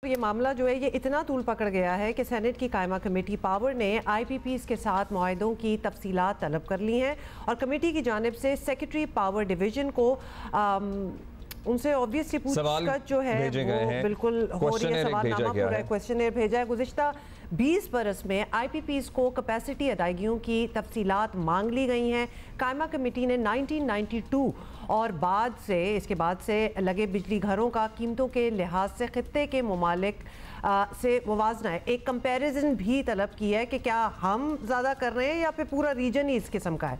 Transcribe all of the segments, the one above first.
ये मामला जो है ये इतना तूल पकड़ गया है कि सेनेट की कायमा कमेटी पावर ने IPPs के साथ मुआहदों की तफसीलात तलब कर ली हैं और कमेटी की जानिब से सेक्रेटरी पावर डिवीजन को उनसे ऑब्वियसली पूछताछ जो है वो बिल्कुल हो रही है। सवालनामा पूरा क्वेश्चनर भेजा है। गुज़िश्ता 20 बरस में IPPs को कैपेसिटी अदायगियों की तफसीलात मांग ली गई हैं। कायमा कमेटी ने 1992 और इसके बाद से लगे बिजली घरों का कीमतों के लिहाज से खित्ते के ममालिक से मुवाजना है, एक कंपैरिजन भी तलब की है कि क्या हम ज़्यादा कर रहे हैं या फिर पूरा रीजन ही इस किस्म का है।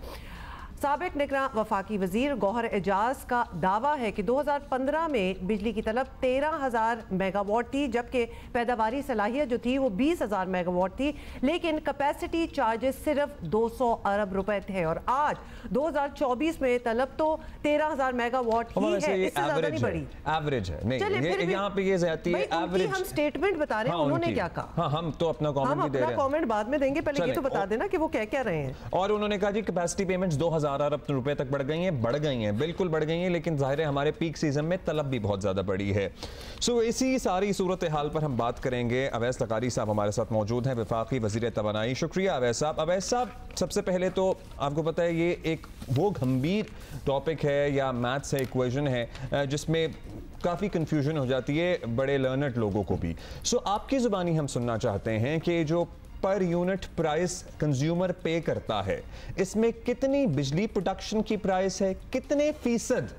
साबिक निगरान वफाकी वजीर गौहर एजाज का दावा है कि 2015 में बिजली की तलब 13,000 मेगावाट थी, जबकि पैदावारी सलाहियत जो थी वो 20,000 मेगावाट थी, लेकिन कैपेसिटी चार्जेस सिर्फ 200 अरब रुपए थे। और आज 2024 में तलब तो 13,000 मेगावाट ही है, इससे ज्यादा नहीं बढ़ी। एवरेज है, नहीं यहाँ पे ये ज़्यादती है। एवरेज हम स्टेटमेंट बता रहे हैं, उन्होंने क्या कहा। हाँ, हम तो अपना कमेंट दे रहे हैं, कमेंट बाद में देंगे, पहले ये तो बता देना कि वो क्या कह रहे हैं। और उन्होंने कहा जी कैपेसिटी पेमेंट्स 2,000 अरब रुपए तक बढ़ गई हैं, बिल्कुल बढ़ गई हैं, लेकिन जाहिर है हमारे पीक सीजन में तलब भी बहुत ज्यादा बढ़ी है। सो इसी सारी सूरत हाल पर हम बात करेंगे। अवैस लकारी साहब हमारे साथ मौजूद हैं, वफाकी वजीर तवानाई। शुक्रिया अवैस साहब। अवैस साहब, सबसे पहले तो आपको पता है ये एक वो गंभीर टॉपिक है या मैथ्स है, इक्वेशन है जिसमें काफ़ी कंफ्यूजन हो जाती है बड़े लर्नड लोगों को भी। सो आपकी ज़ुबानी हम सुनना चाहते हैं कि जो पर यूनिट प्राइस कंज्यूमर पे करता है, इसमें कितनी बिजली प्रोडक्शन की प्राइस है, कितने फीसद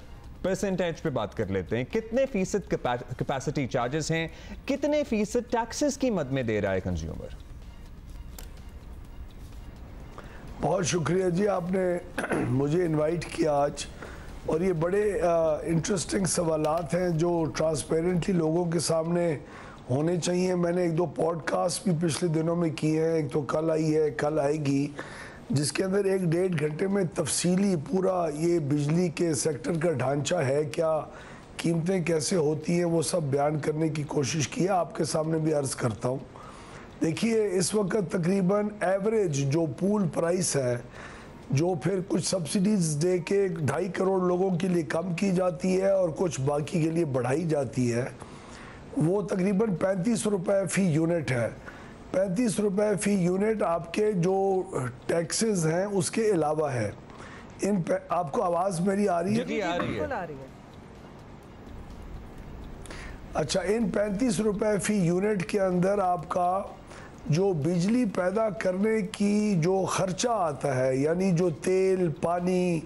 परसेंटेज पे बात कर लेते हैं, कितने फीसद कैपेसिटी चार्जेस हैं, कितने फीसद टैक्सेस की मद में दे रहा है कंज्यूमर। बहुत शुक्रिया जी, आपने मुझे इनवाइट किया आज, और ये बड़े इंटरेस्टिंग सवालात हैं जो ट्रांसपेरेंटली लोगों के सामने होने चाहिए। मैंने एक दो पॉडकास्ट भी पिछले दिनों में किए हैं, एक तो कल आई है, कल आएगी, जिसके अंदर 1-1.5 घंटे में तफसीली पूरा ये बिजली के सेक्टर का ढांचा है, क्या कीमतें कैसे होती हैं, वो सब बयान करने की कोशिश की है। आपके सामने भी अर्ज़ करता हूँ। देखिए, इस वक्त तकरीबन एवरेज जो पूल प्राइस है, जो फिर कुछ सब्सिडीज़ दे के 2.5 करोड़ लोगों के लिए कम की जाती है और कुछ बाकी के लिए बढ़ाई जाती है, वो तकरीबन 35 रुपये फ़ी यूनिट है। 35 रुपये फ़ी यूनिट आपके जो टैक्सेस हैं उसके अलावा है। आपको आवाज़ मेरी आ रही है? जी, आ रही है। अच्छा, इन 35 रुपये फ़ी यूनिट के अंदर आपका जो बिजली पैदा करने की जो ख़र्चा आता है, यानी जो तेल, पानी,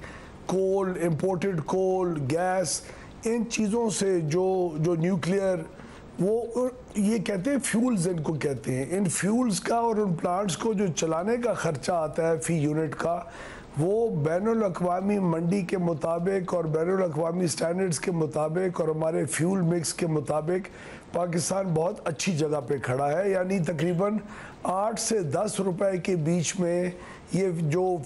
कोल, इम्पोर्टेड कोल, गैस, इन चीज़ों से जो न्यूक्लियर, वो ये कहते हैं फ्यूल्स, इनको कहते हैं, इन फ्यूल्स का और उन प्लांट्स को जो चलाने का ख़र्चा आता है फ़ी यूनिट का, वो बैनुल अक़वामी मंडी के मुताबिक और बैनुल अक़वामी स्टैंडर्ड्स के मुताबिक और हमारे फ्यूल मिक्स के मुताबिक पाकिस्तान बहुत अच्छी जगह पे खड़ा है। यानी तकरीबन 8 से 10 रुपए के बीच में ये जो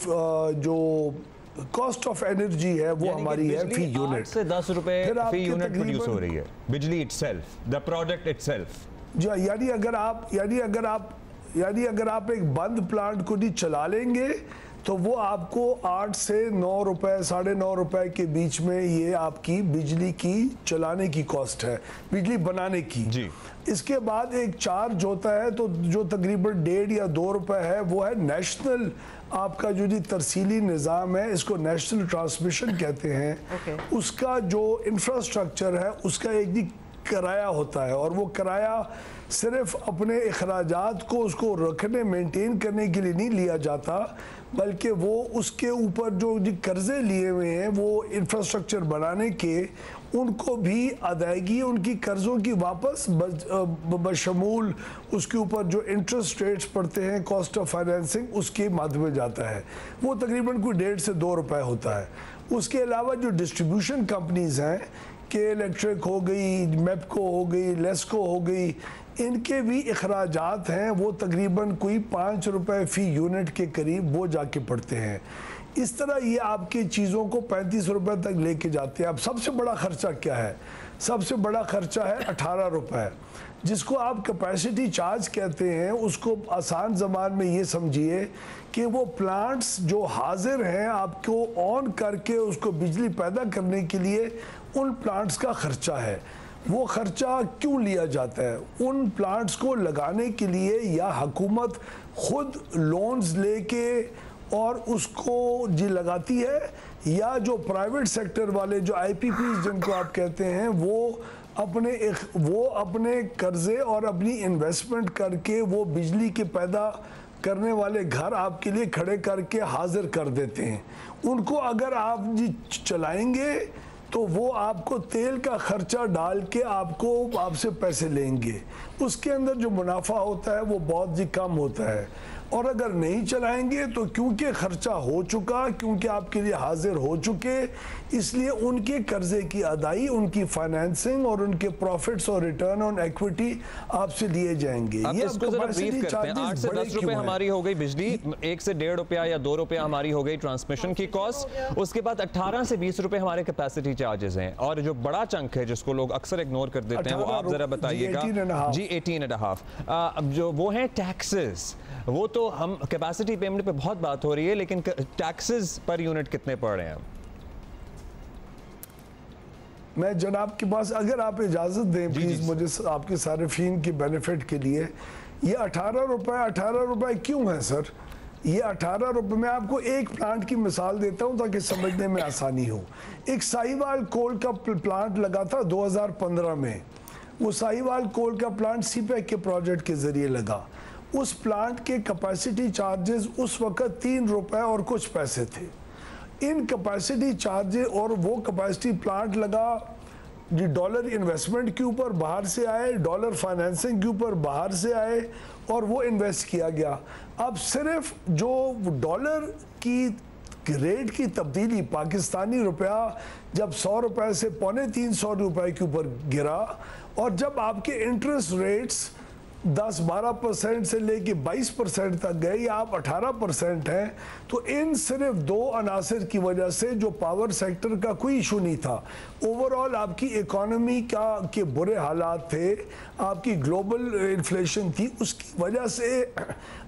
कॉस्ट ऑफ एनर्जी है वो हमारी है फ़ी यूनिट। 8 से 10 रुपए फ़ी यूनिट प्रोड्यूस हो रही है बिजली इटसेल्फ, द प्रोडक्ट इटसेल्फ। यानी अगर आप एक बंद प्लांट को नहीं चला लेंगे तो वो आपको 8 से 9 रुपए, 9.5 रुपए के बीच में ये आपकी बिजली की चलाने की कॉस्ट है, बिजली बनाने की जी। इसके बाद एक चार्ज होता है तो जो तकरीबन 1.5 या 2 रुपए है, वो है नेशनल, आपका जो जी तरसीली निज़ाम है, इसको नेशनल ट्रांसमिशन कहते हैं। उसका जो इंफ्रास्ट्रक्चर है उसका एक भी किराया होता है, और वो किराया सिर्फ अपने अखराजात को उसको रखने, मेंटेन करने के लिए नहीं लिया जाता, बल्कि वो उसके ऊपर जो कर्जे लिए हुए हैं वो इंफ्रास्ट्रक्चर बनाने के, उनको भी अदायगी उनकी कर्ज़ों की वापस बशमूल उसके ऊपर जो इंटरेस्ट रेट्स पड़ते हैं, कॉस्ट ऑफ फाइनेंसिंग, उसके मद में जाता है। वो तकरीबन कोई 1.5 से 2 रुपए होता है। उसके अलावा जो डिस्ट्रीब्यूशन कंपनीज़ हैं, के इलेक्ट्रिक हो गई, मेपको हो गई, लेस्को हो गई, इनके भी अखराजात हैं, वो तकरीबन कोई 5 रुपए फ़ी यूनिट के करीब वो जाके पड़ते हैं। इस तरह ये आपकी चीज़ों को 35 रुपए तक लेके जाते हैं। अब सबसे बड़ा ख़र्चा क्या है? सबसे बड़ा ख़र्चा है 18 रुपए, जिसको आप कैपेसिटी चार्ज कहते हैं। उसको आसान ज़बान में ये समझिए कि वो प्लांट्स जो हाजिर हैं आपको ऑन करके उसको बिजली पैदा करने के लिए, उन प्लांट्स का ख़र्चा है। वो खर्चा क्यों लिया जाता है? उन प्लांट्स को लगाने के लिए या हुकूमत खुद लोन्स लेके और उसको जी लगाती है, या जो प्राइवेट सेक्टर वाले जो IPPs जिनको आप कहते हैं वो अपने कर्जे और अपनी इन्वेस्टमेंट करके वो बिजली के पैदा करने वाले घर आपके लिए खड़े करके हाजिर कर देते हैं। उनको अगर आप जी चलाएंगे तो वो आपको तेल का खर्चा डाल के आपसे पैसे लेंगे, उसके अंदर जो मुनाफा होता है वो बहुत जी कम होता है। और अगर नहीं चलाएंगे तो क्योंकि खर्चा हो चुका, क्योंकि आपके लिए हाजिर हो चुके, इसलिए उनके कर्जे की अदाई, उनकी फाइनेंसिंग और उनके प्रॉफिट्स और रिटर्न ऑन इक्विटी आपसे लिए जाएंगे। ये इसको जरा ब्रीफ करते हैं। 8 से 10 रुपए हमारी हो गई बिजली, 1 से 1.5 रुपया या 2 रुपया हमारी हो गई ट्रांसमिशन की कॉस्ट, उसके बाद 18 से 20 रुपए हमारे कैपेसिटी चार्जेस हैं, और जो बड़ा चंक है जिसको लोग अक्सर इग्नोर कर देते हैं वो आप जरा बताइएगा जी। 18.5 जो वो है टैक्सेस, वो तो हम कैपेसिटी पेमेंट पे बहुत बात हो रही है, लेकिन टैक्सेस पर यूनिट कितने पड़ रहे हैं? मैं जनाब के पास, अगर आप इजाज़त दें प्लीज़ मुझे, आपके सारिफीन के बेनिफिट के लिए, ये 18 रुपए क्यों है सर? ये 18 रुपए में आपको एक प्लांट की मिसाल देता हूँ ताकि समझने में आसानी हो। एक साहिवाल कोल का प्लांट लगा था 2015 में। वो साहिवाल कोल का प्लांट सीपैक के प्रोजेक्ट के ज़रिए लगा। उस प्लांट के कैपेसिटी चार्जेस उस वक्त 3 रुपए और कुछ पैसे थे। इन कैपेसिटी चार्जेस और वो कैपेसिटी प्लांट लगा जी डॉलर इन्वेस्टमेंट के ऊपर बाहर से आए, डॉलर फाइनेंसिंग के ऊपर बाहर से आए और वो इन्वेस्ट किया गया। अब सिर्फ जो डॉलर की रेट की तब्दीली, पाकिस्तानी रुपया जब 100 रुपए से 350 रुपए के ऊपर गिरा, और जब आपके इंटरेस्ट रेट्स 10-12% से लेके 22% तक गए, या आप 18% हैं, तो इन सिर्फ 2 अनासर की वजह से, जो पावर सेक्टर का कोई इशू नहीं था, ओवरऑल आपकी इकोनॉमी के बुरे हालात थे, आपकी ग्लोबल इन्फ्लेशन थी, उसकी वजह से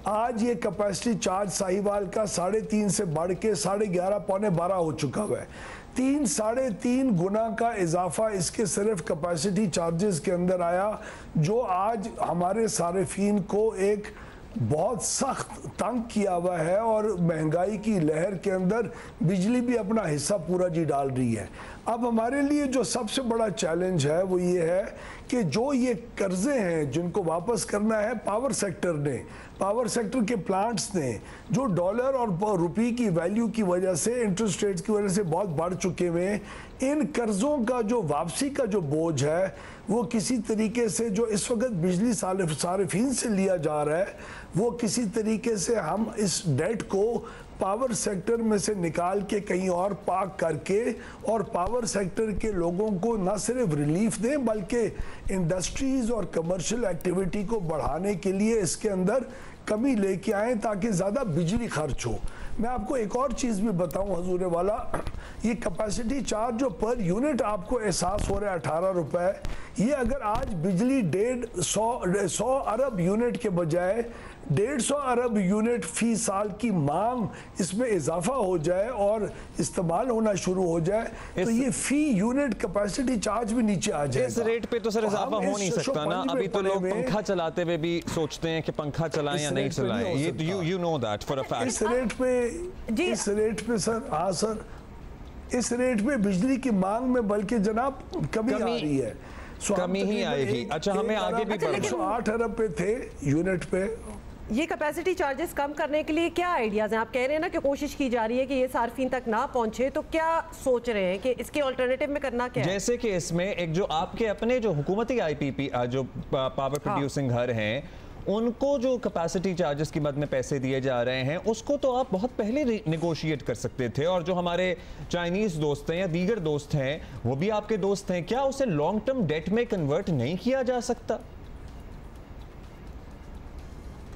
आज ये कैपेसिटी चार्ज साहिवाल का 3.5 से बढ़ के 11.5 पौने 12 हो चुका हुआ है। 3-3.5 गुना का इजाफा इसके सिर्फ कैपेसिटी चार्जेस के अंदर आया, जो आज हमारे सारिफीन को एक बहुत सख्त तंग किया हुआ है, और महंगाई की लहर के अंदर बिजली भी अपना हिस्सा पूरा जी डाल रही है। अब हमारे लिए जो सबसे बड़ा चैलेंज है वो ये है कि जो ये कर्जे हैं जिनको वापस करना है, पावर सेक्टर के प्लांट्स ने, जो डॉलर और रुपये की वैल्यू की वजह से, इंटरेस्ट रेट्स की वजह से बहुत बढ़ चुके हुए, इन कर्जों का जो वापसी का जो बोझ है वो किसी तरीके से, जो इस वक्त बिजली सारिफीन से लिया जा रहा है, वो किसी तरीके से हम इस डेट को पावर सेक्टर में से निकाल के कहीं और पार्क करके, और पावर सेक्टर के लोगों को न सिर्फ रिलीफ दें बल्कि इंडस्ट्रीज़ और कमर्शियल एक्टिविटी को बढ़ाने के लिए इसके अंदर कमी लेके आएँ ताकि ज़्यादा बिजली खर्च हो। मैं आपको एक और चीज़ भी बताऊं हजूर वाला, ये कैपेसिटी चार्ज जो पर यूनिट आपको एहसास हो रहा है 18 रुपए, ये अगर आज बिजली 100 अरब यूनिट के बजाय 150 अरब यूनिट फी साल की मांग इसमें इजाफा हो जाए और इस्तेमाल होना शुरू हो जाए, तो ये फी यूनिट कैपेसिटी चार्ज भी नीचे आ जाए। इस रेट पे तो सर इजाफा हो नहीं सकता ना। अभी तो लोग पंखा चलाते हुए भी सोचते हैं कि पंखा चलाएं या नहीं चलाएं, ये you know that for a fact. इस रेट पे सर, हाँ सर, इस रेट पे बिजली की मांग में बल्कि जनाब कमी आ रही है, कमी ही आएगी। अच्छा, हमें आगे भी 108 अरब पे थे यूनिट पे। ये कैपेसिटी चार्जेस कम करने के लिए क्या आइडियाज हैं? आप कह रहे हैं ना कि कोशिश की जा रही है कि ये सार्फिन तक ना पहुंचे, तो क्या सोच रहे हैं कि इसके अल्टरनेटिव में करना क्या है? जैसे कि इसमें एक जो आपके अपने जो हुकूमती IPP जो पावर प्रोड्यूसिंग घर हैं, उनको जो कैपेसिटी चार्जेस की मद में पैसे दिए जा रहे हैं, उसको तो आप बहुत पहले निगोशिएट कर सकते थे, और जो हमारे चाइनीज दोस्त हैं या दीगर दोस्त हैं वो भी आपके दोस्त हैं, क्या उसे लॉन्ग टर्म डेट में कन्वर्ट नहीं किया जा सकता?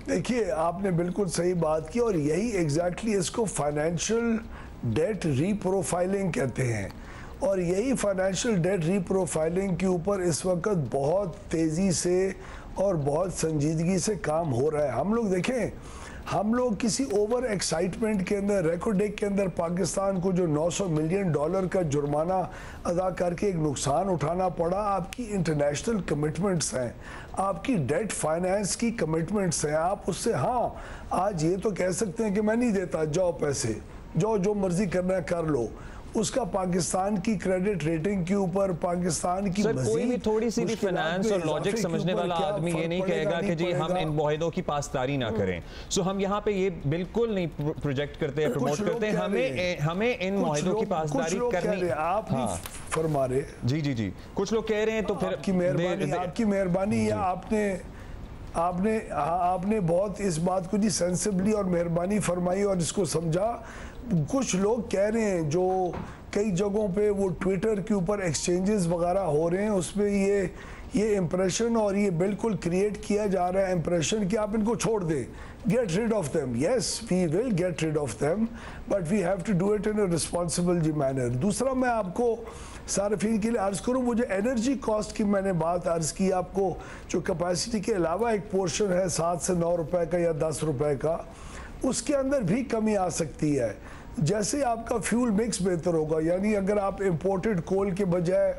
देखिए, आपने बिल्कुल सही बात की, और यही एग्जैक्टली इसको फाइनेंशियल डेट रीप्रोफाइलिंग कहते हैं, और यही फाइनेंशियल डेट रीप्रोफाइलिंग के ऊपर इस वक्त बहुत तेज़ी से और बहुत संजीदगी से काम हो रहा है। हम लोग देखें, हम लोग किसी ओवर एक्साइटमेंट के अंदर रेकॉर्ड डेक के अंदर पाकिस्तान को जो $900 मिलियन का जुर्माना अदा करके एक नुकसान उठाना पड़ा, आपकी इंटरनेशनल कमिटमेंट्स हैं, आपकी डेट फाइनेंस की कमिटमेंट्स हैं। आप उससे हाँ आज ये तो कह सकते हैं कि मैं नहीं देता, जाओ पैसे, जाओ जो मर्जी करना है कर लो। उसका पाकिस्तान की क्रेडिट रेटिंग के ऊपर, पाकिस्तान की कोई भी थोड़ी सी भी फाइनेंस और लॉजिक समझने वाला आदमी ये नहीं कहेगा कि जी हम इन मुआहदों की पासदारी ना करें। सो हम यहाँ पे ये बिल्कुल नहीं प्रोजेक्ट करते हैं, प्रमोट करते हैं, हमें इन मुआहदों की पासदारी करनी। आप फरमा रहे जी जी जी, कुछ लोग कह रहे हैं तो फिर आपकी मेहरबानी या आपने बहुत इस बात को जी सेंसिबली और मेहरबानी फरमाई और इसको समझा। कुछ लोग कह रहे हैं जो कई जगहों पे वो ट्विटर के ऊपर एक्सचेंजेस वगैरह हो रहे हैं, उसमें ये इम्प्रेशन और ये बिल्कुल क्रिएट किया जा रहा है इम्प्रेशन कि आप इनको छोड़ दें, get rid of them. Yes we will get rid of them, but we have to do it in a responsible manner. दूसरा मैं आपको सार्फिन के लिए अर्ज करूँ, वो जो एनर्जी कॉस्ट की मैंने बात अर्ज की आपको, जो कैपेसिटी के अलावा एक पोर्शन है 7 से 9 रुपए का या 10 रुपए का, उसके अंदर भी कमी आ सकती है। जैसे आपका फ्यूल मिक्स बेहतर होगा, यानी अगर आप इंपोर्टेड कोल के बजाय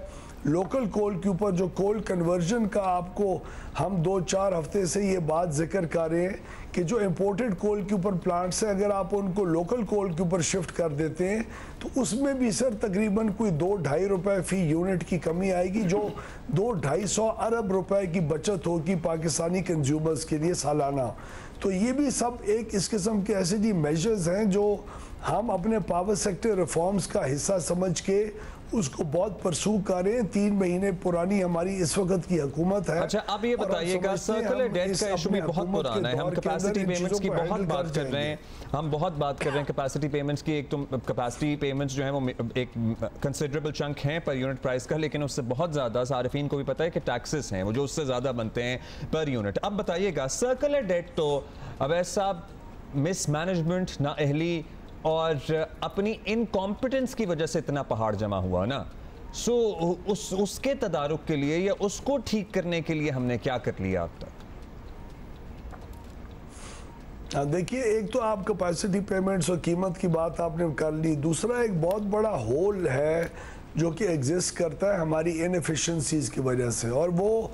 लोकल कोल के ऊपर जो कोल कन्वर्जन का आपको हम 2-4 हफ्ते से ये बात जिक्र कर रहे हैं कि जो इंपोर्टेड कोल के ऊपर प्लांट्स हैं, अगर आप उनको लोकल कोल के ऊपर शिफ्ट कर देते हैं तो उसमें भी सर तकरीबन कोई 2-2.5 रुपए फी यूनिट की कमी आएगी, जो 200-250 अरब रुपए की बचत होगी पाकिस्तानी कंज्यूमर्स के लिए सालाना। तो ये भी सब एक इस किस्म के ऐसे जी मेजर्स हैं जो हम अपने पावर सेक्टर रिफॉर्म्स का हिस्सा समझ के उसको बहुत परसू कर रहे हैं। 3 महीने पुरानी हमारी इस वक्त की हुकूमत है। अच्छा, अब ये बताइएगा, सर्कुलर डेट का इशू भी बहुत पुराना है। हम कैपेसिटी पेमेंट्स की बहुत बात कर रहे हैं, हम बहुत बात कर रहे हैं कैपेसिटी पेमेंट्स की। एक तो कैपेसिटी पेमेंट्स जो है वो एक कंसिडरेबल चंक हैं पर यूनिट प्राइस का, लेकिन उससे बहुत ज़्यादा सारिफीन को भी पता है कि टैक्सेस हैं वो जो उससे ज़्यादा बनते हैं पर यूनिट। अब बताइएगा, सर्कुलर डेट तो अवैध साहब मिसमैनेजमेंट, नाअहली और अपनी इनकॉम्पिटेंस की वजह से इतना पहाड़ जमा हुआ ना, सो उसके तदारुक के लिए या उसको ठीक करने के लिए हमने क्या कर लिया अब तक? देखिए, एक तो आप कैपेसिटी पेमेंट्स और कीमत की बात आपने कर ली, दूसरा एक बहुत बड़ा होल है जो कि एग्जिस्ट करता है हमारी इनएफिशिएंसीज की वजह से, और वो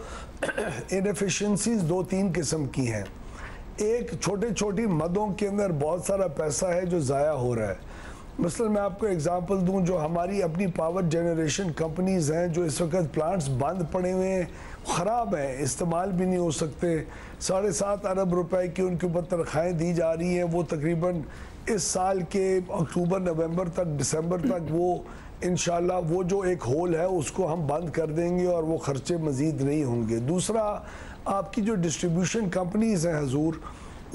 इनएफिशिएंसीज 2-3 किस्म की हैं। एक छोटी मदों के अंदर बहुत सारा पैसा है जो ज़ाया हो रहा है। मसलन मैं आपको एग्जांपल दूं, जो हमारी अपनी पावर जनरेशन कंपनीज़ हैं जो इस वक्त प्लांट्स बंद पड़े हुए हैं, ख़राब हैं, इस्तेमाल भी नहीं हो सकते, 7.5 अरब रुपए की उनके ऊपर तनख्वाहें दी जा रही हैं। वो तकरीबन इस साल के अक्टूबर नवंबर तक, दिसंबर तक वो इंशाल्लाह वो जो एक होल है उसको हम बंद कर देंगे और वो खर्चे मज़ीद नहीं होंगे। दूसरा, आपकी जो डिस्ट्रीब्यूशन कंपनीज़ हैं हजूर,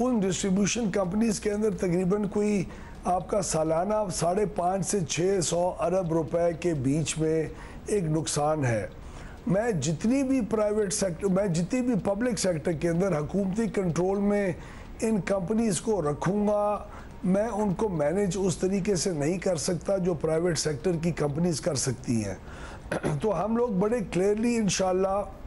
उन डिस्ट्रीब्यूशन कंपनीज़ के अंदर तकरीबन कोई आपका सालाना 5.5 से 600 अरब रुपए के बीच में एक नुकसान है। मैं जितनी भी प्राइवेट सेक्टर, मैं जितनी भी पब्लिक सेक्टर के अंदर हुकूमती कंट्रोल में इन कंपनीज़ को रखूँगा, मैं उनको मैनेज उस तरीके से नहीं कर सकता जो प्राइवेट सेक्टर की कंपनीज़ कर सकती हैं। तो हम लोग बड़े क्लियरली इंशाल्लाह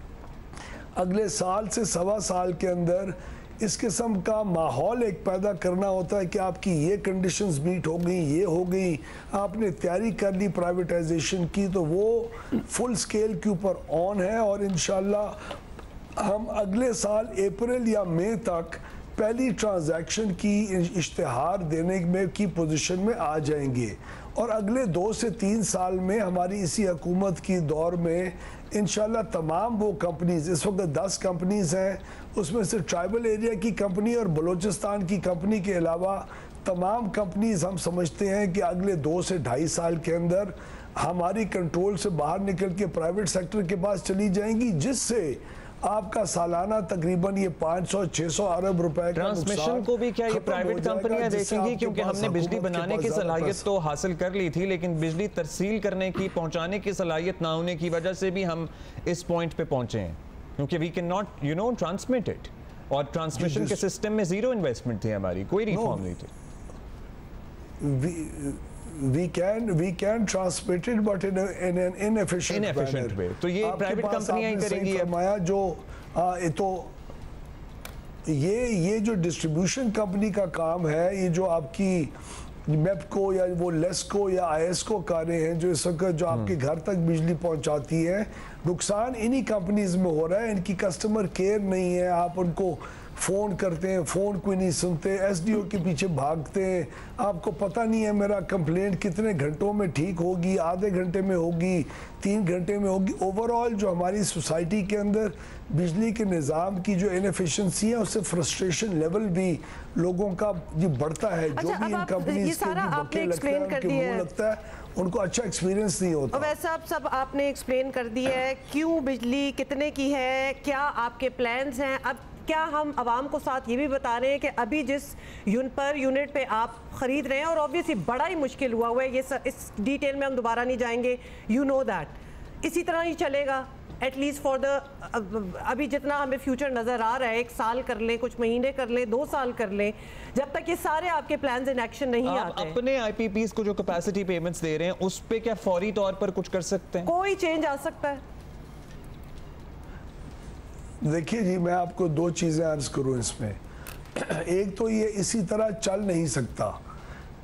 अगले साल से 1.25 साल के अंदर इस किस्म का माहौल एक पैदा करना होता है कि आपकी ये कंडीशंस मीट हो गई, ये हो गई, आपने तैयारी कर ली प्राइवेटाइजेशन की, तो वो फुल स्केल के ऊपर ऑन है। और इंशाल्लाह हम अगले साल अप्रैल या मई तक पहली ट्रांजैक्शन की इश्तिहार देने में की पोजीशन में आ जाएंगे, और अगले 2 से 3 साल में हमारी इसी हुकूमत की दौर में इंशाल्लाह तमाम वो कंपनीज़, इस वक्त 10 कंपनीज़ हैं, उसमें से ट्राइबल एरिया की कंपनी और बलूचिस्तान की कंपनी के अलावा तमाम कंपनीज़ हम समझते हैं कि अगले 2 से 2.5 साल के अंदर हमारी कंट्रोल से बाहर निकल के प्राइवेट सेक्टर के पास चली जाएंगी, जिससे आपका सालाना तकरीबन ये 500-600 अरब रुपए का ट्रांसमिशन को भी क्या ये प्राइवेट कंपनियां देखेंगी? क्योंकि हमने बिजली बनाने की सलाहियत तो हासिल कर ली थी, लेकिन बिजली तरसील करने की, पहुंचाने की सलाहियत ना होने की वजह से भी हम इस पॉइंट पे पहुंचे हैं, क्योंकि we can not transmit it, और ट्रांसमिशन के सिस्टम में जीरो इन्वेस्टमेंट थी, हमारी कोई रिफॉर्म नहीं थी। We can transmit it, but in an inefficient way. तो ये प्राइवेट कंपनियां ही करेंगी। फरमाया तो ये जो डिस्ट्रीब्यूशन कंपनी का काम है, ये जो आपकी मेपको या वो लेस्को या आईएसको कारें हैं जो इस वक्त जो आपके घर तक बिजली पहुंचाती हैं, नुकसान इन्हीं कंपनीज में हो रहा है। इनकी कस्टमर केयर नहीं है, आप उनको फ़ोन करते हैं, फ़ोन कोई नहीं सुनते, एसडीओ के पीछे भागते हैं, आपको पता नहीं है मेरा कंप्लेंट कितने घंटों में ठीक होगी, आधे घंटे में होगी, 3 घंटे में होगी। ओवरऑल जो हमारी सोसाइटी के अंदर बिजली के निज़ाम की जो इनएफिशिएंसी है, उससे फ्रस्ट्रेशन लेवल भी लोगों का जो बढ़ता है। जो भी इन कंपनीज के बके लगता है, उनके मुंह लगता है, उनको अच्छा एक्सपीरियंस नहीं होता। वैसे आप सब आपने एक्सप्लेन कर दिया है क्यों बिजली कितने की है, क्या आपके प्लान्स हैं। अब क्या हम आवाम को साथ ये भी बता रहे हैं कि अभी जिस यूनिट पे आप ख़रीद रहे हैं, और ऑब्वियसली बड़ा ही मुश्किल हुआ है ये, इस डिटेल में हम दोबारा नहीं जाएंगे, यू नो दैट इसी तरह ही चलेगा एटलीस्ट फॉर द अभी जितना हमें फ्यूचर नज़र आ रहा है, 1 साल कर लें, कुछ महीने कर लें, 2 साल कर लें, जब तक ये सारे आपके प्लान्स इन एक्शन नहीं आते। अपने आईपीपीज को जो कैपेसिटी पेमेंट्स दे रहे हैं उस पे क्या फौरी तौर पर कुछ कर सकते हैं? कोई चेंज आ सकता है? देखिए जी, मैं आपको 2 चीज़ें अर्ज करूँ इसमें। एक तो ये इसी तरह चल नहीं सकता।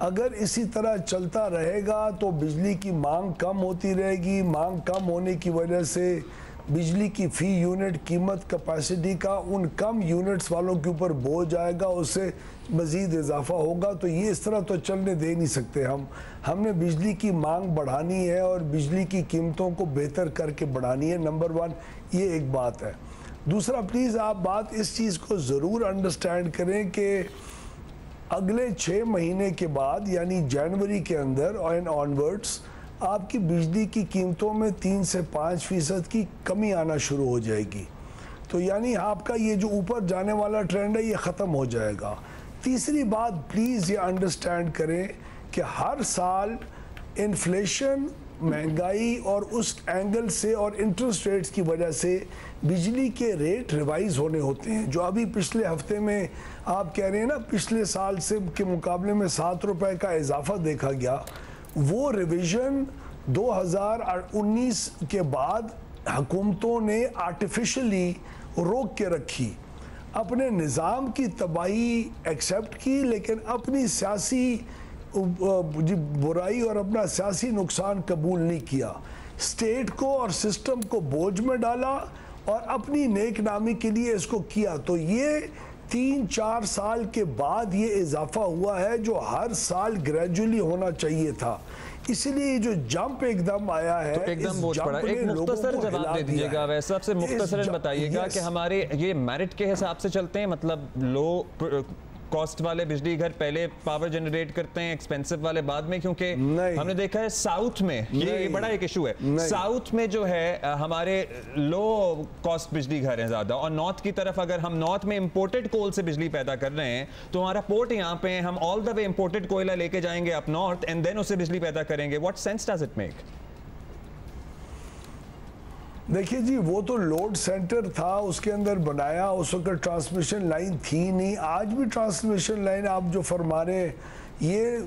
अगर इसी तरह चलता रहेगा तो बिजली की मांग कम होती रहेगी, मांग कम होने की वजह से बिजली की फ़ी यूनिट कीमत कैपेसिटी का उन कम यूनिट्स वालों के ऊपर बोझ आएगा, उससे मज़ीद इजाफा होगा। तो ये इस तरह तो चलने दे नहीं सकते हम। हमने बिजली की मांग बढ़ानी है और बिजली की कीमतों को बेहतर करके बढ़ानी है, नंबर 1 ये एक बात है। दूसरा, प्लीज़ आप बात इस चीज़ को ज़रूर अंडरस्टैंड करें कि अगले 6 महीने के बाद यानी जनवरी के अंदर एंड ऑनवर्ड्स आपकी बिजली की कीमतों में 3 से 5% की कमी आना शुरू हो जाएगी। तो यानी आपका ये जो ऊपर जाने वाला ट्रेंड है ये ख़त्म हो जाएगा। तीसरी बात, प्लीज़ ये अंडरस्टैंड करें कि हर साल इन्फ्लेशन, महंगाई और उस एंगल से और इंटरेस्ट रेट्स की वजह से बिजली के रेट रिवाइज होने होते हैं। जो अभी पिछले हफ्ते में आप कह रहे हैं ना, पिछले साल से के मुकाबले में 7 रुपए का इजाफा देखा गया, वो रिवीजन 2019 के बाद हुकूमतों ने आर्टिफिशियली रोक के रखी, अपने निज़ाम की तबाही एक्सेप्ट की, लेकिन अपनी सियासी बुराई और अपना सियासी नुकसान कबूल नहीं किया। स्टेट को और सिस्टम को बोझ में डाला और अपनी नेक नामी के लिए इसको किया। तो ये 3-4 साल के बाद ये इजाफा हुआ है जो हर साल ग्रेजुअली होना चाहिए था। इसलिए जो जंप एकदम आया है, तो एकदम बोझ पड़ा। एक मुख्तसर जवाब दे दीजिएगा, वैसे सबसे मुख्तसरन बताइएगा कि हमारे ये मेरिट के हिसाब से चलते हैं, मतलब लो कॉस्ट वाले बिजली घर पहले पावर जनरेट करते हैं, एक्सपेंसिव वाले बाद में, क्योंकि हमने देखा है साउथ में ये बड़ा एक इशू है। साउथ में जो है हमारे लो कॉस्ट बिजली घर हैं ज्यादा, और नॉर्थ की तरफ अगर हम नॉर्थ में इंपोर्टेड कोल से बिजली पैदा कर रहे हैं तो हमारा पोर्ट यहाँ पे, हम ऑल द वे इंपोर्टेड कोयला लेके जाएंगे अप नॉर्थ एंड देन उससे बिजली पैदा करेंगे। What sense does it make? देखिए जी, वो तो लोड सेंटर था, उसके अंदर बनाया, उस वक्त ट्रांसमिशन लाइन थी नहीं। आज भी ट्रांसमिशन लाइन आप जो फरमा रहे हैं, ये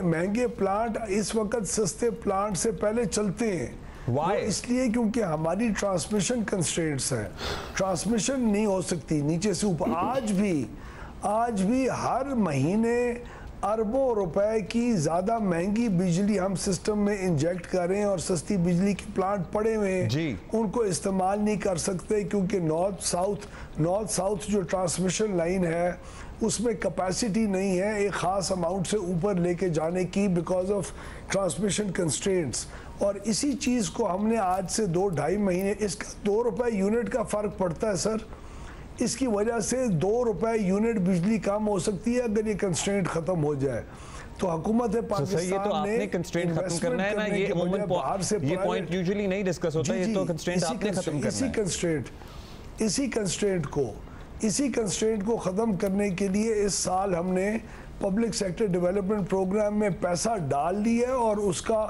महंगे प्लांट इस वक्त सस्ते प्लांट से पहले चलते हैं। वो इसलिए क्योंकि हमारी ट्रांसमिशन कंस्ट्रेंट्स हैं, ट्रांसमिशन नहीं हो सकती नीचे से ऊपर। आज भी हर महीने अरबों रुपए की ज़्यादा महंगी बिजली हम सिस्टम में इंजेक्ट कर रहे हैं और सस्ती बिजली के प्लांट पड़े हुए हैं, उनको इस्तेमाल नहीं कर सकते क्योंकि नॉर्थ साउथ जो ट्रांसमिशन लाइन है उसमें कैपेसिटी नहीं है एक ख़ास अमाउंट से ऊपर लेके जाने की, बिकॉज ऑफ ट्रांसमिशन कंस्ट्रेंट्स। और इसी चीज़ को हमने आज से 2-2.5 महीने, इसका 2 रुपए यूनिट का फ़र्क पड़ता है सर। इसकी वजह से 2 रुपए यूनिट बिजली कम हो सकती है अगर ये कंस्ट्रेंट खत्म हो जाए। तो हुकूमत पाकिस्तान ने कंस्ट्रेंट खत्म करना है ना, ये बाहर से ये पॉइंट यूजुअली नहीं डिस्कस होता, ये तो कंस्ट्रेंट आपने खत्म करना है। इसी कंस्ट्रेंट को खत्म करने के लिए इस साल हमने पब्लिक सेक्टर डेवलपमेंट प्रोग्राम में पैसा डाल दिया और उसका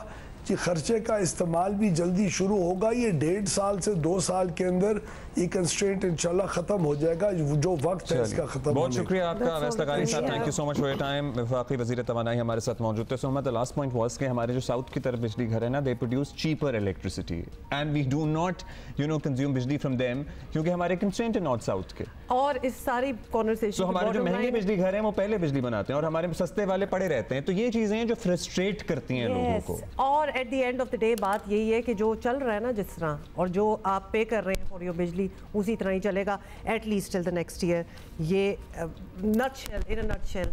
कि खर्चे का इस्तेमाल भी जल्दी शुरू होगा। ये 1.5 साल से 2 साल के अंदर ये कंस्ट्रेंट इंशाल्लाह खत्म हो जाएगा, जो वक्त है इसका खत्म। बहुत शुक्रिया आपका अवैस लकारी साहब, thank you so much for your time. वफाकी वज़ीर तवानाई हमारे साथ मौजूद थे। सो हमारा लास्ट पॉइंट वाज कि हमारे जो साउथ की तरफ बिजली घर है ना, they produce cheaper electricity and we do not consume bijli from them, क्योंकि हमारे कंस्ट्रेंट है नॉर्थ साउथ के। और इस सारी कॉन्वर्सेशन हमारे जो महंगे बिजली घर हैं वो पहले बिजली बनाते हैं और हमारे सस्ते वाले पड़े रहते हैं। तो ये चीजें हैं जो फ्रस्ट्रेट करती हैं लोगों को। और at the end of the day बात यही है कि जो चल रहा है ना जिस तरह, और जो आप पे कर रहे हैं फॉर योर बिजली उसी तरह ही चलेगा at least till the next year. ये नटशेल, इन अ नटशेल